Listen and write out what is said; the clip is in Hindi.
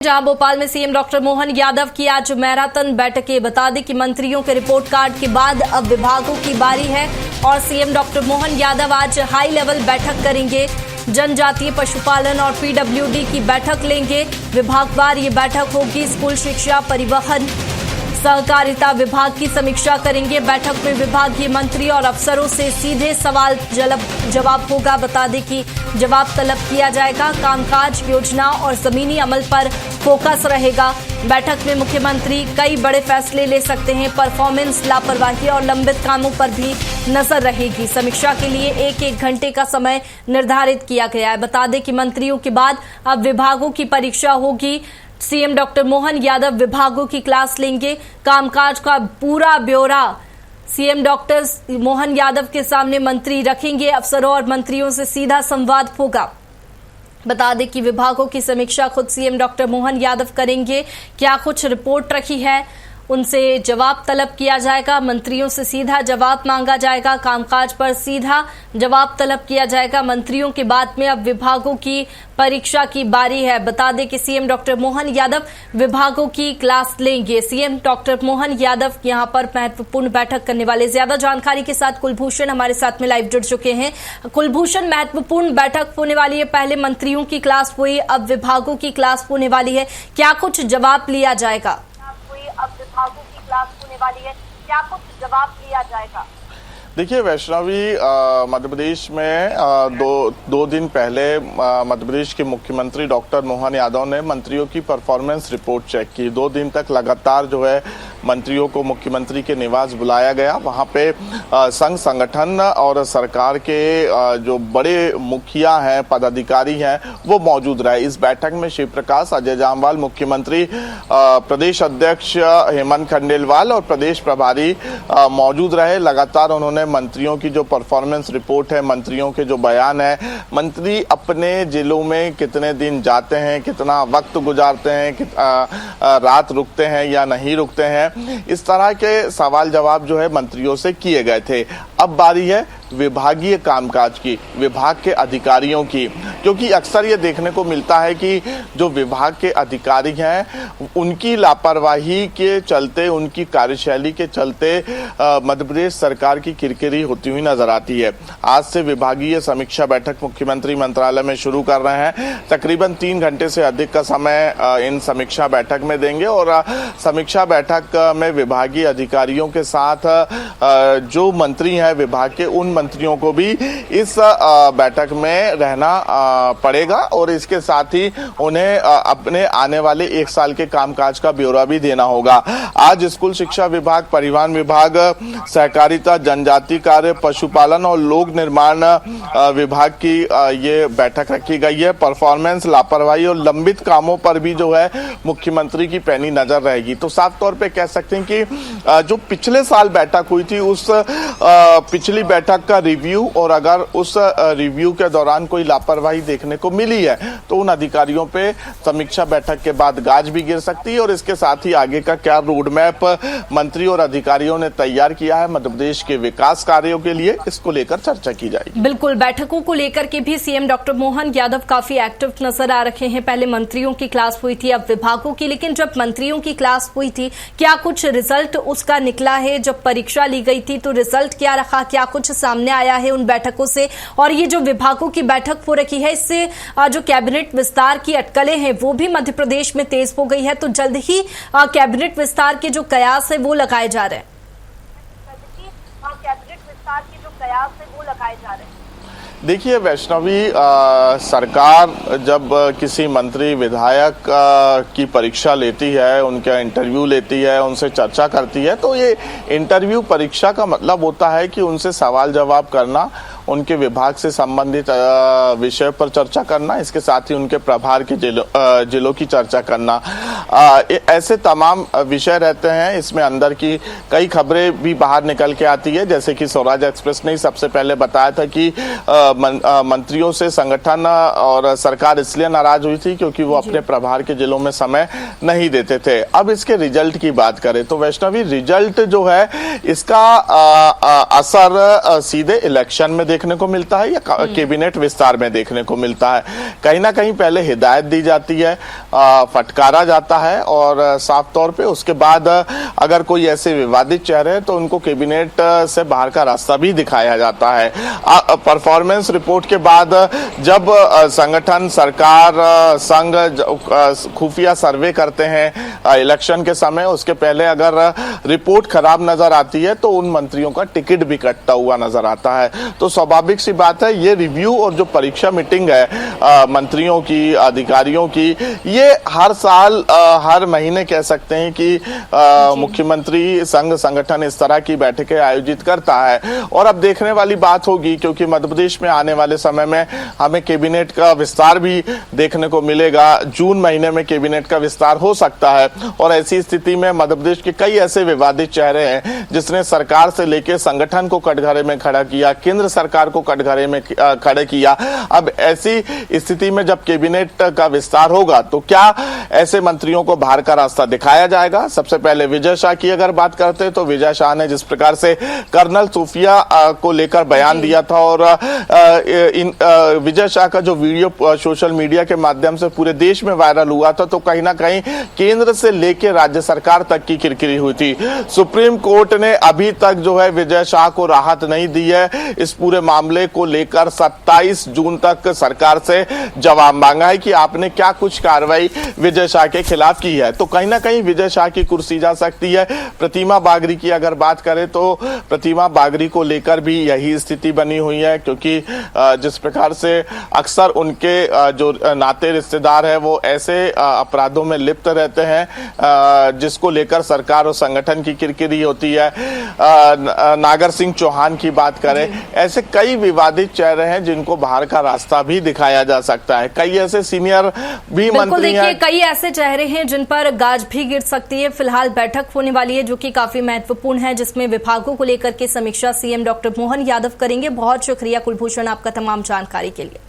जहां भोपाल में सीएम डॉक्टर मोहन यादव की आज मैराथन बैठकें। बता दें कि मंत्रियों के रिपोर्ट कार्ड के बाद अब विभागों की बारी है और सीएम डॉक्टर मोहन यादव आज हाई लेवल बैठक करेंगे। जनजातीय पशुपालन और पीडब्ल्यूडी की बैठक लेंगे। विभागवार ये बैठक होगी। स्कूल शिक्षा, परिवहन, सहकारिता विभाग की समीक्षा करेंगे। बैठक में विभागीय मंत्री और अफसरों से सीधे सवाल जवाब होगा। बता दें कि जवाब तलब किया जाएगा। कामकाज, योजना और जमीनी अमल पर फोकस रहेगा। बैठक में मुख्यमंत्री कई बड़े फैसले ले सकते हैं। परफॉर्मेंस, लापरवाही और लंबित कामों पर भी नजर रहेगी। समीक्षा के लिए एक घंटे का समय निर्धारित किया गया है। बता दें कि मंत्रियों के बाद अब विभागों की परीक्षा होगी। सीएम डॉक्टर मोहन यादव विभागों की क्लास लेंगे। कामकाज का पूरा ब्यौरा सीएम डॉक्टर मोहन यादव के सामने मंत्री रखेंगे। अफसरों और मंत्रियों से सीधा संवाद होगा। बता दें कि विभागों की समीक्षा खुद सीएम डॉक्टर मोहन यादव करेंगे। क्या कुछ रिपोर्ट रखी है, उनसे जवाब तलब किया जाएगा। मंत्रियों से सीधा जवाब मांगा जाएगा। कामकाज पर सीधा जवाब तलब किया जाएगा। मंत्रियों के बाद में अब विभागों की परीक्षा की बारी है। बता दें कि सीएम डॉक्टर मोहन यादव विभागों की क्लास लेंगे। सीएम डॉक्टर मोहन यादव यहां पर महत्वपूर्ण बैठक करने वाले। ज्यादा जानकारी के साथ कुलभूषण हमारे साथ में लाइव जुड़ चुके हैं। कुलभूषण, महत्वपूर्ण बैठक होने वाली है। पहले मंत्रियों की क्लास हुई, अब विभागों की क्लास होने वाली है। क्या कुछ जवाब लिया जाएगा? अब विभागों की क्लास होने वाली है, क्या कुछ जवाब लिया जाएगा? देखिए वैष्णवी, मध्य प्रदेश में दो दिन पहले मध्य प्रदेश के मुख्यमंत्री डॉक्टर मोहन यादव ने मंत्रियों की परफॉर्मेंस रिपोर्ट चेक की। 2 दिन तक लगातार जो है मंत्रियों को मुख्यमंत्री के निवास बुलाया गया। वहां पे संघ संगठन और सरकार के जो बड़े मुखिया हैं, पदाधिकारी हैं, वो मौजूद रहे। इस बैठक में शिव प्रकाश, अजय जामवाल, मुख्यमंत्री, प्रदेश अध्यक्ष हेमंत खंडेलवाल और प्रदेश प्रभारी मौजूद रहे। लगातार उन्होंने मंत्रियों की जो परफॉर्मेंस रिपोर्ट है, मंत्रियों के जो बयान है, मंत्री अपने जिलों में कितने दिन जाते हैं, कितना वक्त गुजारते हैं, रात रुकते हैं या नहीं रुकते हैं, इस तरह के सवाल जवाब जो है मंत्रियों से किए गए थे। अब बारी है विभागीय कामकाज की, विभाग के अधिकारियों की, क्योंकि अक्सर ये देखने को मिलता है कि जो विभाग के अधिकारी हैं उनकी लापरवाही के चलते, उनकी कार्यशैली के चलते मध्य प्रदेश सरकार की किरकिरी होती हुई नजर आती है। आज से विभागीय समीक्षा बैठक मुख्यमंत्री मंत्रालय में शुरू कर रहे हैं। तकरीबन 3 घंटे से अधिक का समय इन समीक्षा बैठक में देंगे और समीक्षा बैठक में विभागीय अधिकारियों के साथ जो मंत्री हैं विभाग के, उन मंत्रियों को भी इस बैठक में रहना पड़ेगा और इसके साथ ही उन्हें अपने आने वाले 1 साल के कामकाज का ब्यौरा भी देना होगा। आज स्कूल शिक्षा विभाग, परिवहन विभाग, सहकारिता, जनजातीय कार्य, पशुपालन और लोक निर्माण विभाग की ये बैठक रखी गई है। परफॉर्मेंस, लापरवाही और लंबित कामों पर भी जो है मुख्यमंत्री की पैनी नजर रहेगी। तो साफ तौर पे कह सकते हैं कि जो पिछले साल बैठक हुई थी, उस पिछली बैठक का रिव्यू, और अगर उस रिव्यू के दौरान कोई लापरवाही देखने को मिली है तो उन अधिकारियों पे समीक्षा बैठक के बाद गाज भी गिर सकती है और इसके साथ ही आगे का क्या रोड मैप मंत्री और अधिकारियों ने तैयार किया है मध्य प्रदेश के विकास कार्यों के लिए, इसको लेकर चर्चा की जाएगी। बिल्कुल, बैठकों को लेकर के भी सीएम डॉक्टर मोहन यादव काफी एक्टिव नजर आ रहे हैं। पहले मंत्रियों की क्लास हुई थी, अब विभागों की। लेकिन जब मंत्रियों की क्लास हुई थी, क्या कुछ रिजल्ट उसका निकला है? जब परीक्षा ली गई थी तो रिजल्ट क्या रहा? क्या कुछ सामने आया है उन बैठकों से? और ये जो विभागों की बैठक हो रखी है, इससे जो कैबिनेट विस्तार की अटकलें हैं वो भी मध्य प्रदेश में तेज हो गई है। तो जल्द ही कैबिनेट विस्तार के जो कयास है वो लगाए जा रहे हैं। कैबिनेट विस्तार के जो कयास है वो लगाए जा रहे हैं। देखिए वैष्णवी, सरकार जब किसी मंत्री विधायक की परीक्षा लेती है, उनका इंटरव्यू लेती है, उनसे चर्चा करती है, तो ये इंटरव्यू परीक्षा का मतलब होता है कि उनसे सवाल जवाब करना, उनके विभाग से संबंधित विषय पर चर्चा करना, इसके साथ ही उनके प्रभार के जिलों की चर्चा करना। ऐसे तमाम विषय रहते हैं। इसमें अंदर की कई खबरें भी बाहर निकल के आती है, जैसे कि स्वराज एक्सप्रेस ने सबसे पहले बताया था कि मंत्रियों से संगठन और सरकार इसलिए नाराज हुई थी क्योंकि वो अपने प्रभार के जिलों में समय नहीं देते थे। अब इसके रिजल्ट की बात करें तो वैष्णवी, रिजल्ट जो है इसका असर सीधे इलेक्शन में देखने को मिलता है या कैबिनेट विस्तार में देखने को मिलता है। कहीं ना कहीं पहले हिदायत दी जाती है, फटकारा जाता है और साफ तौर पे उसके बाद अगर कोई ऐसे विवादित चेहरे हैं तो उनको कैबिनेट से बाहर का रास्ता भी दिखाया जाता है। परफॉर्मेंस रिपोर्ट के बाद जब संगठन, सरकार, संघ खुफिया सर्वे करते हैं इलेक्शन के समय, उसके पहले अगर रिपोर्ट खराब नजर आती है तो उन मंत्रियों का टिकट भी कटता हुआ नजर आता है। तो स्वाभाविक सी बात है, ये रिव्यू और जो परीक्षा मीटिंग है मंत्रियों की, अधिकारियों की, ये हर साल हर महीने कह सकते हैं कि मुख्यमंत्री, संघ, संगठन इस तरह की बैठकें आयोजित करता है। और अब देखने वाली बात होगी क्योंकि मध्य प्रदेश में आने वाले समय में हमें कैबिनेट का विस्तार भी देखने को मिलेगा। जून महीने में कैबिनेट का विस्तार हो सकता है और ऐसी स्थिति में मध्य प्रदेश के कई ऐसे विवादित चेहरे हैं जिसने सरकार से लेकर संगठन को कटघरे में खड़ा किया, केंद्र सरकार को कटघरे में खड़े किया। अब ऐसी स्थिति में जब कैबिनेट का विस्तार होगा तो क्या ऐसे मंत्रियों को बाहर का रास्ता दिखाया जाएगा? सबसे पहले विजय शाह की अगर बात करते हैं तो विजय शाह ने जिस प्रकार से कर्नल खुफिया को लेकर बयान दिया था और विजय शाह का जो वीडियो सोशल मीडिया के माध्यम से पूरे देश में वायरल हुआ था, तो कहीं ना कहीं केंद्र से लेकर राज्य सरकार तक की किरकिरी हुई थी। सुप्रीम कोर्ट ने अभी तक जो है विजय शाह को राहत नहीं दी है। इस पूरे मामले को लेकर 27 जून तक सरकार से जवाब मांगा है कि आपने क्या कुछ कार्रवाई विजय शाह के खिलाफ की है। तो कहीं ना कहीं विजय शाह की कुर्सी जा सकती है। प्रतिमा बागरी की अगर बात करें तो प्रतिमा बागरी को लेकर भी यही स्थिति बनी हुई है क्योंकि जिस प्रकार से अक्सर उनके जो नाते रिश्तेदार है वो ऐसे अपराधों में लिप्त रहते हैं जिसको लेकर सरकार और संगठन की किरकिरी होती है। नागर सिंह चौहान की बात करें, ऐसे कई विवादित चेहरे हैं जिनको बाहर का रास्ता भी दिखाया जा सकता है। कई ऐसे सीनियर भी मंत्री हैं, कई ऐसे चेहरे हैं जिन पर गाज भी गिर सकती है। फिलहाल बैठक होने वाली है जो कि काफी महत्वपूर्ण है, जिसमें विभागों को लेकर के समीक्षा सीएम डॉक्टर मोहन यादव करेंगे। बहुत शुक्रिया कुलभूषण आपका तमाम जानकारी के लिए।